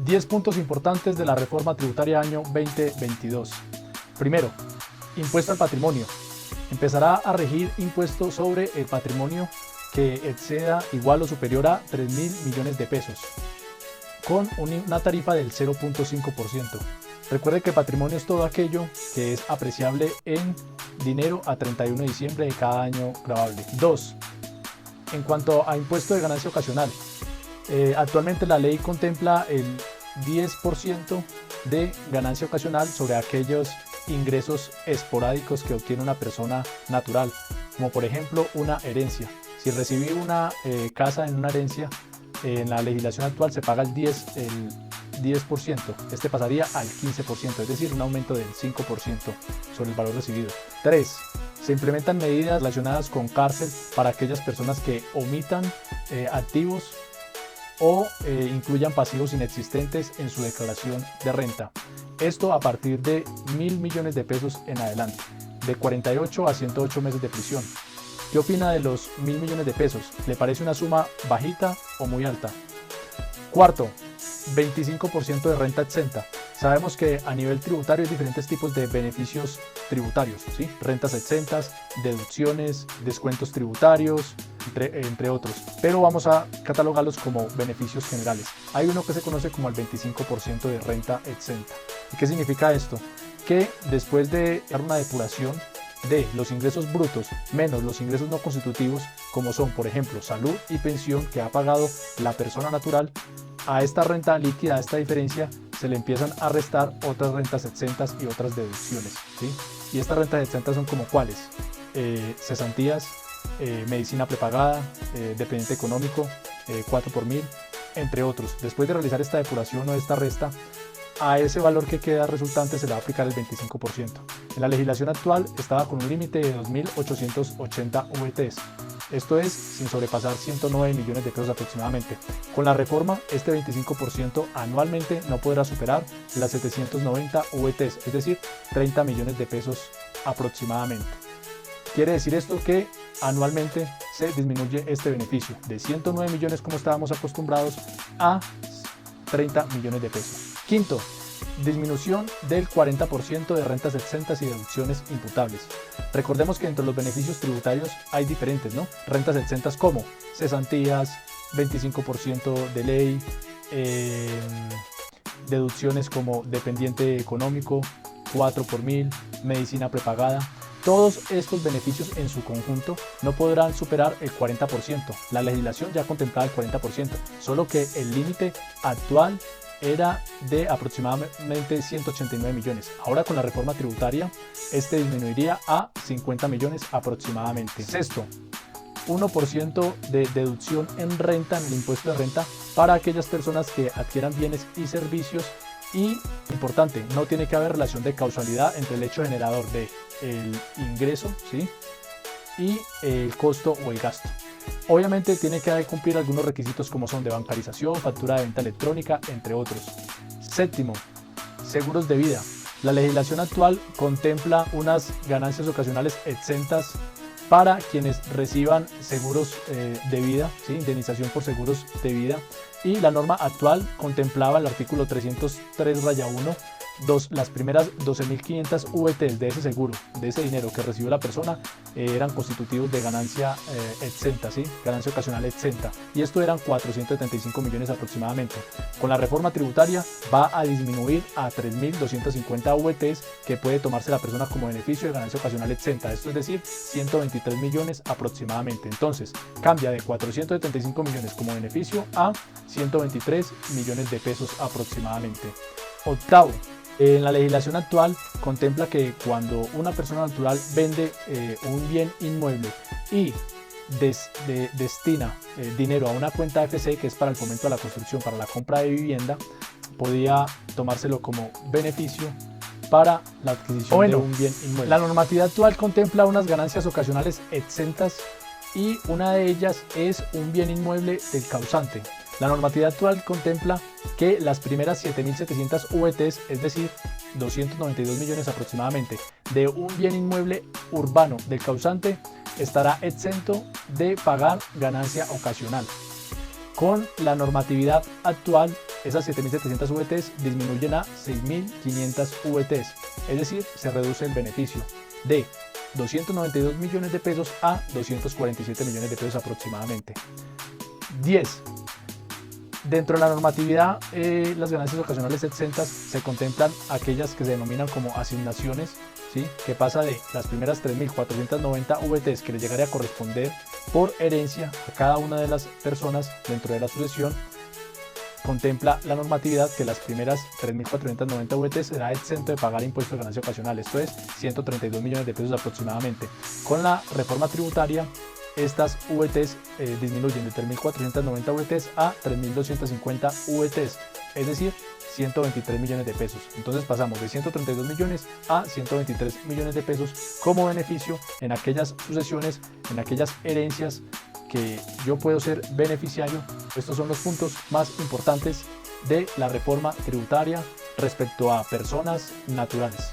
10 puntos importantes de la reforma tributaria año 2022. Primero, impuesto al patrimonio. Empezará a regir impuesto sobre el patrimonio que exceda igual o superior a 3.000 millones de pesos, con una tarifa del 0.5%. Recuerde que patrimonio es todo aquello que es apreciable en dinero a 31 de diciembre de cada año gravable. 2. En cuanto a impuesto de ganancia ocasional, actualmente la ley contempla el 10% de ganancia ocasional sobre aquellos ingresos esporádicos que obtiene una persona natural, como por ejemplo una herencia. Si recibí una casa en una herencia, en la legislación actual se paga el 10%, este pasaría al 15%, es decir, un aumento del 5% sobre el valor recibido. 3. Se implementan medidas relacionadas con cárcel para aquellas personas que omitan activos o incluyan pasivos inexistentes en su declaración de renta. Esto a partir de 1.000 millones de pesos en adelante, de 48 a 108 meses de prisión. ¿Qué opina de los 1.000 millones de pesos? ¿Le parece una suma bajita o muy alta? Cuarto, 25% de renta exenta. Sabemos que a nivel tributario hay diferentes tipos de beneficios tributarios, ¿sí? Rentas exentas, deducciones, descuentos tributarios, entre otros. Pero vamos a catalogarlos como beneficios generales. Hay uno que se conoce como el 25% de renta exenta. ¿Y qué significa esto? Que después de dar una depuración de los ingresos brutos menos los ingresos no constitutivos, como son por ejemplo salud y pensión que ha pagado la persona natural, a esta renta líquida, a esta diferencia, se le empiezan a restar otras rentas exentas y otras deducciones, ¿sí? Y estas rentas exentas son como cuáles: cesantías, medicina prepagada, dependiente económico, 4 por 1000, entre otros. Después de realizar esta depuración o esta resta, a ese valor que queda resultante se le va a aplicar el 25%. En la legislación actual estaba con un límite de 2.880 VTs. Esto es sin sobrepasar 109 millones de pesos aproximadamente. Con la reforma, este 25% anualmente no podrá superar las 790 VTs, es decir, 30 millones de pesos aproximadamente. Quiere decir esto que anualmente se disminuye este beneficio de 109 millones como estábamos acostumbrados a 30 millones de pesos. Quinto, disminución del 40% de rentas exentas y deducciones imputables. Recordemos que entre los beneficios tributarios hay diferentes, ¿no? Rentas exentas como cesantías, 25% de ley, deducciones como dependiente económico, 4 por 1000, medicina prepagada. Todos estos beneficios en su conjunto no podrán superar el 40%. La legislación ya contemplaba el 40%, solo que el límite actual era de aproximadamente 189 millones. Ahora con la reforma tributaria, este disminuiría a 50 millones aproximadamente. Sexto, 1% de deducción en renta, en el impuesto de renta, para aquellas personas que adquieran bienes y servicios. Y, importante, no tiene que haber relación de causalidad entre el hecho generador del ingreso, ¿sí?, y el costo o el gasto. Obviamente tiene que cumplir algunos requisitos como son de bancarización, factura de venta electrónica, entre otros. Séptimo, seguros de vida. La legislación actual contempla unas ganancias ocasionales exentas para quienes reciban seguros de vida, ¿sí?, indemnización por seguros de vida. Y la norma actual contemplaba el artículo 303-1, las primeras 12.500 VTs de ese seguro, de ese dinero que recibió la persona, eran constitutivos de ganancia exenta, ¿sí?, ganancia ocasional exenta, y esto eran 475 millones aproximadamente. Con la reforma tributaria va a disminuir a 3.250 VTs que puede tomarse la persona como beneficio de ganancia ocasional exenta, esto es decir, 123 millones aproximadamente. Entonces cambia de 475 millones como beneficio a 123 millones de pesos aproximadamente. Octavo, en la legislación actual contempla que cuando una persona natural vende un bien inmueble y destina dinero a una cuenta FC, que es para el fomento de la construcción, para la compra de vivienda, podía tomárselo como beneficio para la adquisición de un bien inmueble. La normativa actual contempla unas ganancias ocasionales exentas y una de ellas es un bien inmueble del causante. La normativa actual contempla que las primeras 7.700 VTs, es decir, 292 millones aproximadamente, de un bien inmueble urbano del causante estará exento de pagar ganancia ocasional. Con la normatividad actual, esas 7.700 VTs disminuyen a 6.500 VTs, es decir, se reduce el beneficio de 292 millones de pesos a 247 millones de pesos aproximadamente. 10. Dentro de la normatividad, las ganancias ocasionales exentas se contemplan aquellas que se denominan como asignaciones, ¿sí? Que pasa de las primeras 3.490 VTs que le llegaría a corresponder por herencia a cada una de las personas dentro de la sucesión. Contempla la normatividad que las primeras 3.490 VTs será exento de pagar impuestos de ganancia ocasional, esto es 132 millones de pesos aproximadamente. Con la reforma tributaria, estas VTs disminuyen de 3.490 VTs a 3.250 VTs, es decir, 123 millones de pesos. Entonces pasamos de 132 millones a 123 millones de pesos como beneficio en aquellas sucesiones, en aquellas herencias que yo puedo ser beneficiario. Estos son los puntos más importantes de la reforma tributaria respecto a personas naturales.